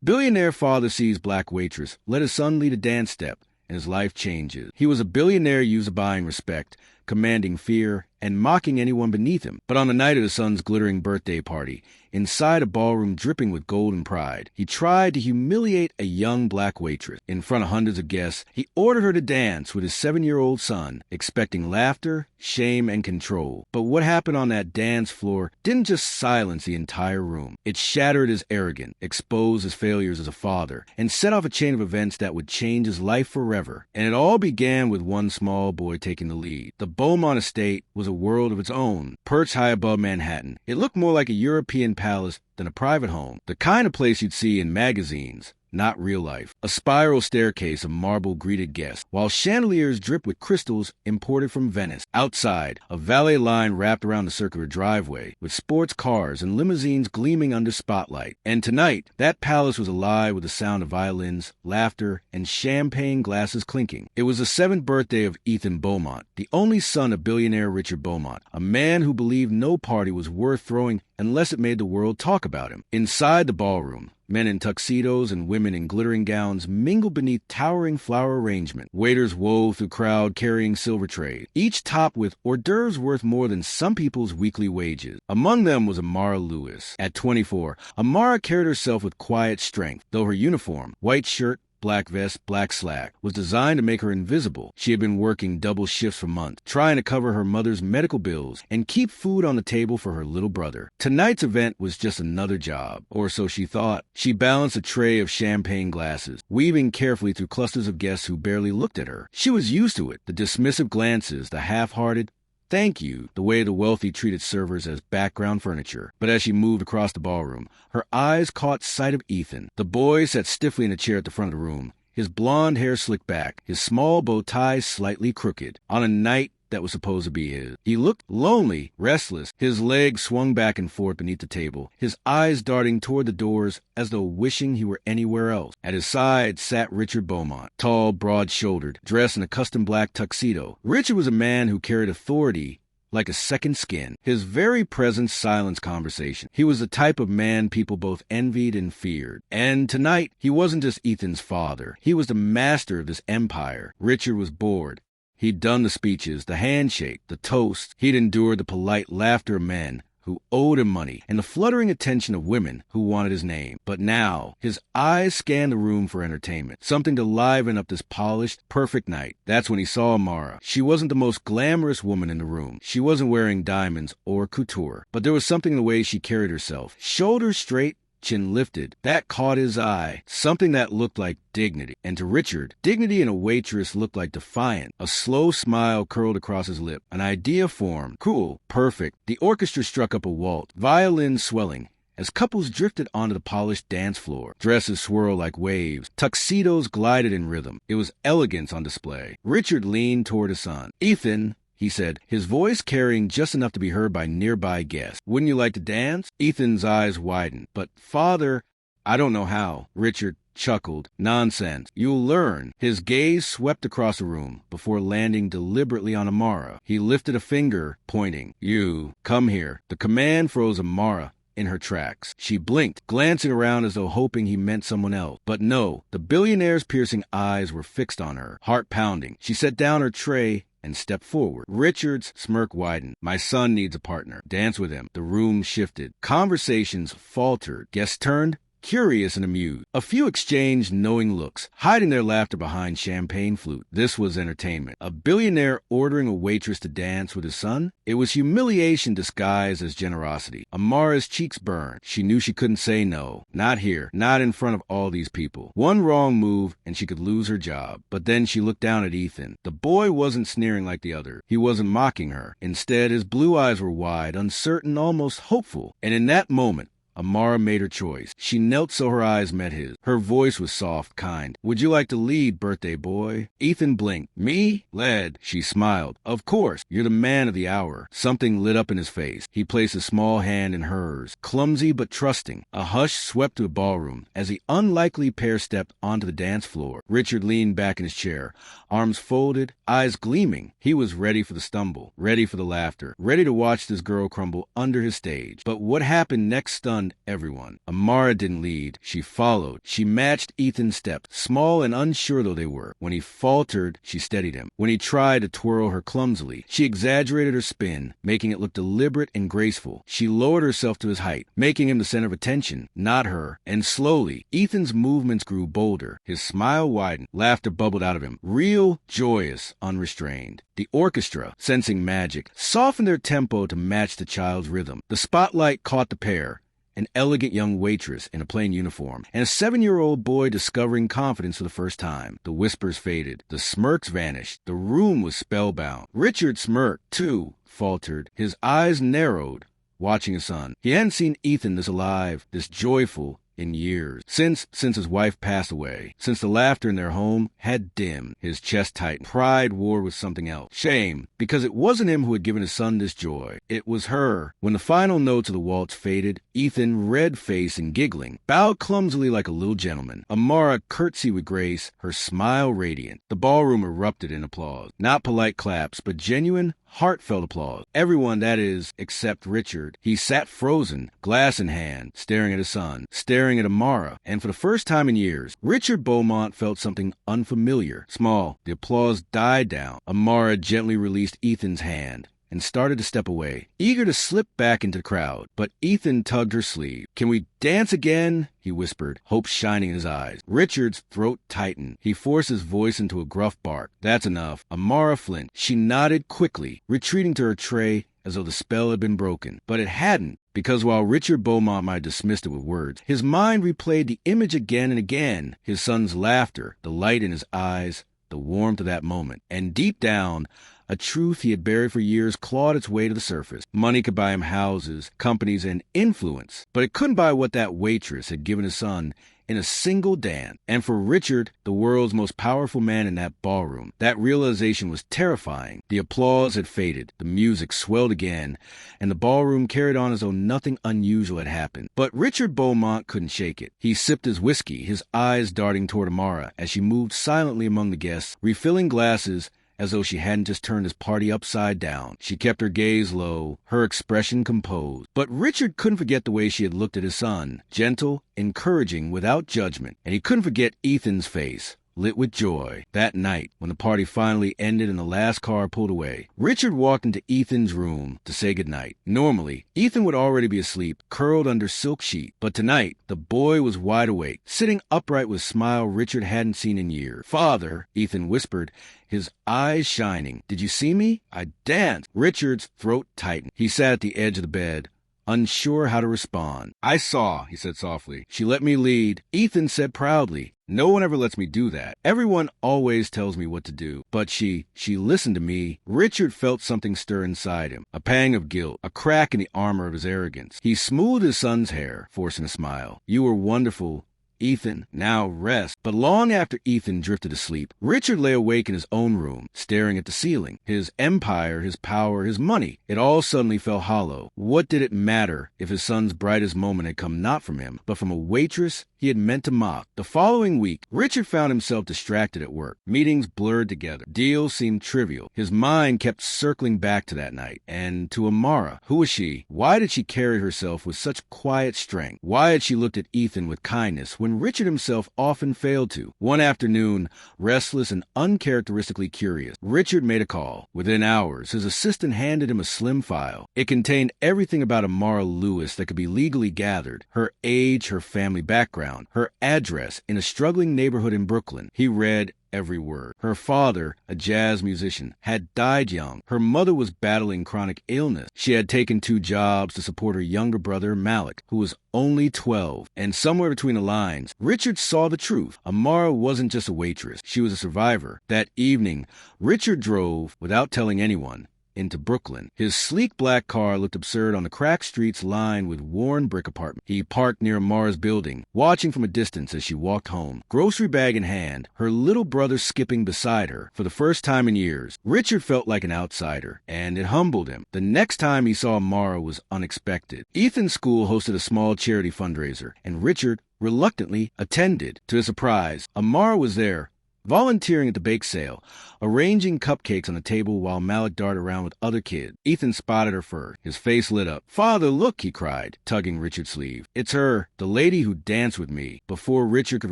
Billionaire father sees black waitress, let his son lead a dance step, and his life changes. He was a billionaire used to buying respect, commanding fear, and mocking anyone beneath him. But on the night of his son's glittering birthday party, inside a ballroom dripping with gold and pride, he tried to humiliate a young black waitress. In front of hundreds of guests, he ordered her to dance with his 7-year-old son, expecting laughter, shame, and control. But what happened on that dance floor didn't just silence the entire room. It shattered his arrogance, exposed his failures as a father, and set off a chain of events that would change his life forever. And it all began with one small boy taking the lead. The Beaumont estate was a world of its own, perched high above Manhattan. It looked more like a European palace than a private home, the kind of place you'd see in magazines, not real life. A spiral staircase of marble greeted guests, while chandeliers dripped with crystals imported from Venice. Outside, a valet line wrapped around the circular driveway, with sports cars and limousines gleaming under spotlight. And tonight, that palace was alive with the sound of violins, laughter, and champagne glasses clinking. It was the 7th birthday of Ethan Beaumont, the only son of billionaire Richard Beaumont, a man who believed no party was worth throwing unless it made the world talk about him. Inside the ballroom, men in tuxedos and women in glittering gowns mingled beneath towering flower arrangement. Waiters wove through crowd carrying silver trays, each topped with hors d'oeuvres worth more than some people's weekly wages. Among them was Amara Lewis. At 24, Amara carried herself with quiet strength, though her uniform, white shirt, black vest, black slack, was designed to make her invisible. She had been working double shifts for months, trying to cover her mother's medical bills and keep food on the table for her little brother. Tonight's event was just another job, or so she thought. She balanced a tray of champagne glasses, weaving carefully through clusters of guests who barely looked at her. She was used to it, the dismissive glances, the half-hearted thank you, the way the wealthy treated servers as background furniture. But as she moved across the ballroom, her eyes caught sight of Ethan. The boy sat stiffly in a chair at the front of the room, his blonde hair slicked back, his small bow tie slightly crooked. On a night that was supposed to be his, he looked lonely, restless. His legs swung back and forth beneath the table, his eyes darting toward the doors as though wishing he were anywhere else. At his side sat Richard Beaumont, tall, broad-shouldered, dressed in a custom black tuxedo. Richard was a man who carried authority like a second skin. His very presence silenced conversation. He was the type of man people both envied and feared. And tonight, he wasn't just Ethan's father. He was the master of this empire. Richard was bored. He'd done the speeches, the handshake, the toast. He'd endured the polite laughter of men who owed him money and the fluttering attention of women who wanted his name. But now, his eyes scanned the room for entertainment, something to liven up this polished, perfect night. That's when he saw Amara. She wasn't the most glamorous woman in the room. She wasn't wearing diamonds or couture, but there was something in the way she carried herself. Shoulders straight, chin lifted. That caught his eye. Something that looked like dignity. And to Richard, dignity in a waitress looked like defiance. A slow smile curled across his lip. An idea formed. Cool. Perfect. The orchestra struck up a waltz, violins swelling, as couples drifted onto the polished dance floor. Dresses swirled like waves. Tuxedos glided in rhythm. It was elegance on display. Richard leaned toward his son. Ethan, he said, his voice carrying just enough to be heard by nearby guests. Wouldn't you like to dance? Ethan's eyes widened. But, Father, I don't know how. Richard chuckled. Nonsense. You'll learn. His gaze swept across the room before landing deliberately on Amara. He lifted a finger, pointing. You, come here. The command froze Amara in her tracks. She blinked, glancing around as though hoping he meant someone else. But no, the billionaire's piercing eyes were fixed on her, heart pounding. She set down her tray and stepped forward. Richard's smirk widened. My son needs a partner. Dance with him. The room shifted. Conversations faltered. Guests turned, curious and amused. A few exchanged knowing looks, hiding their laughter behind champagne flute. This was entertainment. A billionaire ordering a waitress to dance with his son? It was humiliation disguised as generosity. Amara's cheeks burned. She knew she couldn't say no. Not here. Not in front of all these people. One wrong move and she could lose her job. But then she looked down at Ethan. The boy wasn't sneering like the other. He wasn't mocking her. Instead, his blue eyes were wide, uncertain, almost hopeful. And in that moment, Amara made her choice. She knelt so her eyes met his. Her voice was soft, kind. Would you like to lead, birthday boy? Ethan blinked. Me? Led. She smiled. Of course. You're the man of the hour. Something lit up in his face. He placed a small hand in hers, clumsy but trusting. A hush swept through the ballroom as the unlikely pair stepped onto the dance floor. Richard leaned back in his chair, arms folded, eyes gleaming. He was ready for the stumble, ready for the laughter, ready to watch this girl crumble under his stage. But what happened next stunned stunned everyone. Amara didn't lead. She followed. She matched Ethan's steps, small and unsure though they were. When he faltered, she steadied him. When he tried to twirl her clumsily, she exaggerated her spin, making it look deliberate and graceful. She lowered herself to his height, making him the center of attention, not her. And slowly, Ethan's movements grew bolder. His smile widened. Laughter bubbled out of him. Real, joyous, unrestrained. The orchestra, sensing magic, softened their tempo to match the child's rhythm. The spotlight caught the pair, an elegant young waitress in a plain uniform, and a 7-year-old boy discovering confidence for the first time. The whispers faded. The smirks vanished. The room was spellbound. Richard smirked, too, faltered. His eyes narrowed, watching his son. He hadn't seen Ethan this alive, this joyful, in years. Since his wife passed away. Since the laughter in their home had dimmed. His chest tightened. Pride warred with something else. Shame. Because it wasn't him who had given his son this joy. It was her. When the final notes of the waltz faded, Ethan, red-faced and giggling, bowed clumsily like a little gentleman. Amara curtsied with grace, her smile radiant. The ballroom erupted in applause. Not polite claps, but genuine, heartfelt applause. Everyone, that is, except Richard. He sat frozen, glass in hand, staring at his son, staring at Amara. And for the first time in years, Richard Beaumont felt something unfamiliar. Small. The applause died down. Amara gently released Ethan's hand and started to step away, eager to slip back into the crowd. But Ethan tugged her sleeve. "Can we dance again?" he whispered, hope shining in his eyes. Richard's throat tightened. He forced his voice into a gruff bark. "That's enough." Amara flinched. She nodded quickly, retreating to her tray as though the spell had been broken. But it hadn't, because while Richard Beaumont might have dismissed it with words, his mind replayed the image again and again. His son's laughter, the light in his eyes, the warmth of that moment. And deep down, a truth he had buried for years clawed its way to the surface. Money could buy him houses, companies, and influence, but it couldn't buy what that waitress had given his son in a single dance. And for Richard, the world's most powerful man in that ballroom, that realization was terrifying. The applause had faded, the music swelled again, and the ballroom carried on as though nothing unusual had happened. But Richard Beaumont couldn't shake it. He sipped his whiskey, his eyes darting toward Amara as she moved silently among the guests, refilling glasses as though she hadn't just turned his party upside down. She kept her gaze low, her expression composed. But Richard couldn't forget the way she had looked at his son, gentle, encouraging, without judgment. And he couldn't forget Ethan's face, lit with joy. That night, when the party finally ended and the last car pulled away, Richard walked into Ethan's room to say goodnight. Normally, Ethan would already be asleep, curled under silk sheet. But tonight, the boy was wide awake, sitting upright with a smile Richard hadn't seen in years. "Father," Ethan whispered, his eyes shining. "Did you see me? I danced." Richard's throat tightened. He sat at the edge of the bed, unsure how to respond. "I saw," he said softly. "She let me lead." Ethan said proudly, "No one ever lets me do that. Everyone always tells me what to do. But she listened to me." Richard felt something stir inside him, a pang of guilt, a crack in the armor of his arrogance. He smoothed his son's hair, forcing a smile. "You were wonderful, Ethan. Now rest." But long after Ethan drifted to sleep, Richard lay awake in his own room, staring at the ceiling. His empire, his power, his money, it all suddenly fell hollow. What did it matter if his son's brightest moment had come not from him, but from a waitress he had meant to mock? The following week, Richard found himself distracted at work. Meetings blurred together. Deals seemed trivial. His mind kept circling back to that night, and to Amara. Who was she? Why did she carry herself with such quiet strength? Why had she looked at Ethan with kindness when Richard himself often failed to? One afternoon, restless and uncharacteristically curious, Richard made a call. Within hours, his assistant handed him a slim file. It contained everything about Amara Lewis that could be legally gathered: her age, her family background, her address in a struggling neighborhood in Brooklyn. He read every word. Her father, a jazz musician, had died young. Her mother was battling chronic illness. She had taken 2 jobs to support her younger brother, Malik, who was only 12. And somewhere between the lines, Richard saw the truth. Amara wasn't just a waitress. She was a survivor. That evening, Richard drove, without telling anyone, into Brooklyn. His sleek black car looked absurd on the cracked streets lined with worn brick apartments. He parked near Amara's building, watching from a distance as she walked home, grocery bag in hand, her little brother skipping beside her. For the first time in years, Richard felt like an outsider, and it humbled him. The next time he saw Amara was unexpected. Ethan's school hosted a small charity fundraiser, and Richard reluctantly attended. To his surprise, Amara was there, volunteering at the bake sale, arranging cupcakes on the table while Malik darted around with other kids. Ethan spotted her first. His face lit up. "Father, look," he cried, tugging Richard's sleeve. "It's her, the lady who danced with me." Before Richard could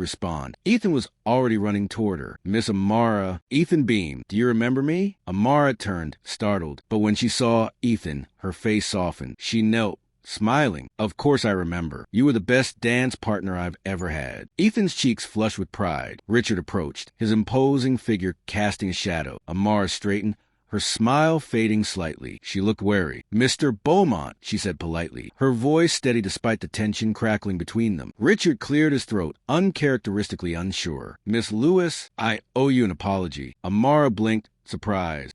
respond, Ethan was already running toward her. "Miss Amara." Ethan beamed. "Do you remember me?" Amara turned, startled, but when she saw Ethan, her face softened. She knelt, smiling. "Of course I remember. You were the best dance partner I've ever had." Ethan's cheeks flushed with pride. Richard approached, his imposing figure casting a shadow. Amara straightened, her smile fading slightly. She looked wary. "Mr. Beaumont," she said politely, her voice steady despite the tension crackling between them. Richard cleared his throat, uncharacteristically unsure. "Miss Lewis, I owe you an apology." Amara blinked, surprised.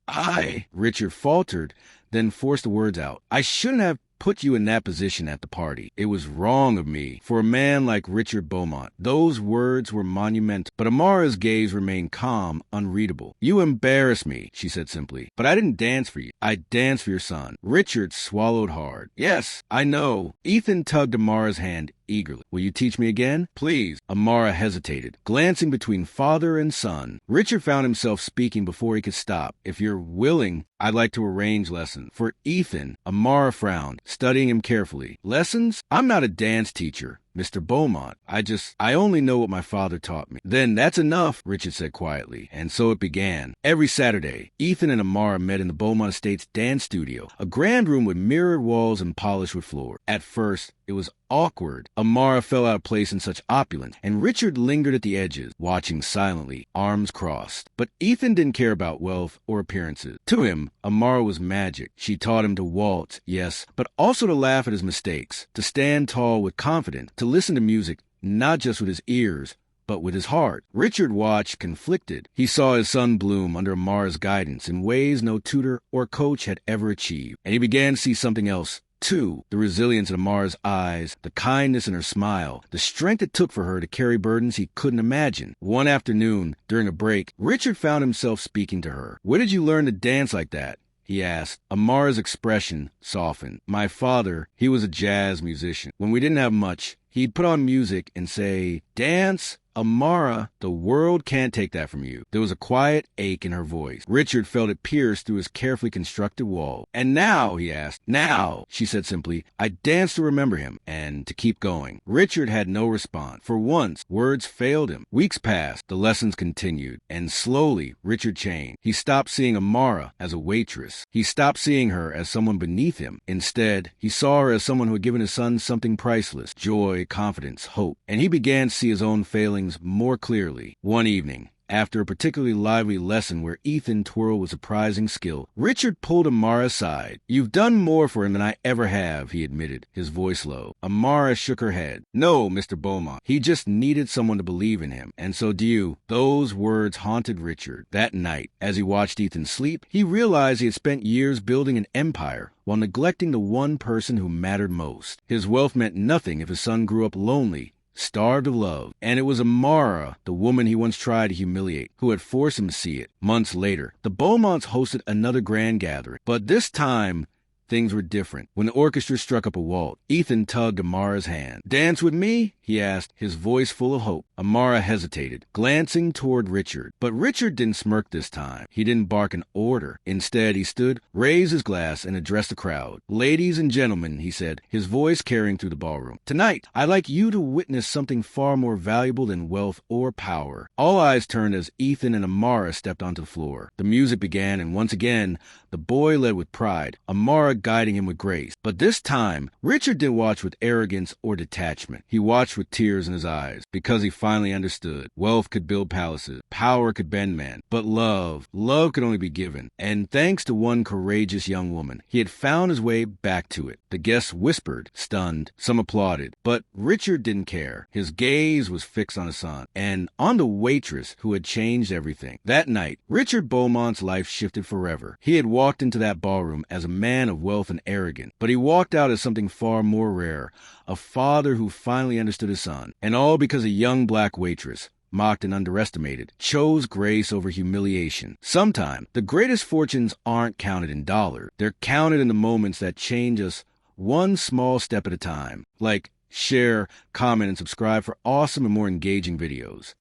Richard faltered, then forced the words out. "I shouldn't have put you in that position at the party. It was wrong of me. For a man like Richard Beaumont." Those words were monumental, but Amara's gaze remained calm, unreadable. "You embarrass me," she said simply. "But I didn't dance for you. I danced for your son." Richard swallowed hard. "Yes, I know." Ethan tugged Amara's hand eagerly. "Will you teach me again?" "Please." Amara hesitated, glancing between father and son. Richard found himself speaking before he could stop. "If you're willing, I'd like to arrange lessons." For Ethan, Amara frowned, studying him carefully. "Lessons? I'm not a dance teacher, Mr. Beaumont. I only know what my father taught me." "Then that's enough," Richard said quietly. And so it began. Every Saturday, Ethan and Amara met in the Beaumont Estate's dance studio, a grand room with mirrored walls and polished wood floor. At first, it was awkward. Amara fell out of place in such opulence, and Richard lingered at the edges, watching silently, arms crossed. But Ethan didn't care about wealth or appearances. To him, Amara was magic. She taught him to waltz, yes, but also to laugh at his mistakes, to stand tall with confidence, to listen to music, not just with his ears, but with his heart. Richard watched, conflicted. He saw his son bloom under Amara's guidance in ways no tutor or coach had ever achieved. And he began to see something else, too. The resilience in Amara's eyes, the kindness in her smile, the strength it took for her to carry burdens he couldn't imagine. One afternoon, during a break, Richard found himself speaking to her. "Where did you learn to dance like that?" he asked. Amara's expression softened. "My father, he was a jazz musician. When we didn't have much, he'd put on music and say, 'Dance?' Amara, the world can't take that from you." There was a quiet ache in her voice. Richard felt it pierce through his carefully constructed wall. "And now?" he asked. "Now," she said simply, "I dance to remember him and to keep going." Richard had no response. For once, words failed him. Weeks passed. The lessons continued. And slowly, Richard changed. He stopped seeing Amara as a waitress. He stopped seeing her as someone beneath him. Instead, he saw her as someone who had given his son something priceless: joy, confidence, hope. And he began to see his own failings more clearly. One evening, after a particularly lively lesson where Ethan twirled with surprising skill, Richard pulled Amara aside. "You've done more for him than I ever have," he admitted, his voice low. Amara shook her head. "No, Mr. Beaumont. He just needed someone to believe in him. And so do you." Those words haunted Richard. That night, as he watched Ethan sleep, he realized he had spent years building an empire while neglecting the one person who mattered most. His wealth meant nothing if his son grew up lonely, starved of love. And it was Amara, the woman he once tried to humiliate, who had forced him to see it. Months later, the Beaumonts hosted another grand gathering. But this time, things were different. When the orchestra struck up a waltz, Ethan tugged Amara's hand. "Dance with me?" he asked, his voice full of hope. Amara hesitated, glancing toward Richard. But Richard didn't smirk this time. He didn't bark an order. Instead, he stood, raised his glass, and addressed the crowd. "Ladies and gentlemen," he said, his voice carrying through the ballroom, "tonight, I'd like you to witness something far more valuable than wealth or power." All eyes turned as Ethan and Amara stepped onto the floor. The music began, and once again, the boy led with pride, Amara guiding him with grace. But this time, Richard didn't watch with arrogance or detachment. He watched with tears in his eyes, because he finally understood. Wealth could build palaces, power could bend men, but love could only be given. And thanks to one courageous young woman, he had found his way back to it. The guests whispered, stunned, some applauded, but Richard didn't care. His gaze was fixed on his son, and on the waitress who had changed everything. That night, Richard Beaumont's life shifted forever. He had walked into that ballroom as a man of wealth and arrogance, but he walked out as something far more rare, a father who finally understood his son. And all because a young black waitress, mocked and underestimated, chose grace over humiliation. Sometimes, the greatest fortunes aren't counted in dollars. They're counted in the moments that change us one small step at a time. Like, share, comment, and subscribe for awesome and more engaging videos.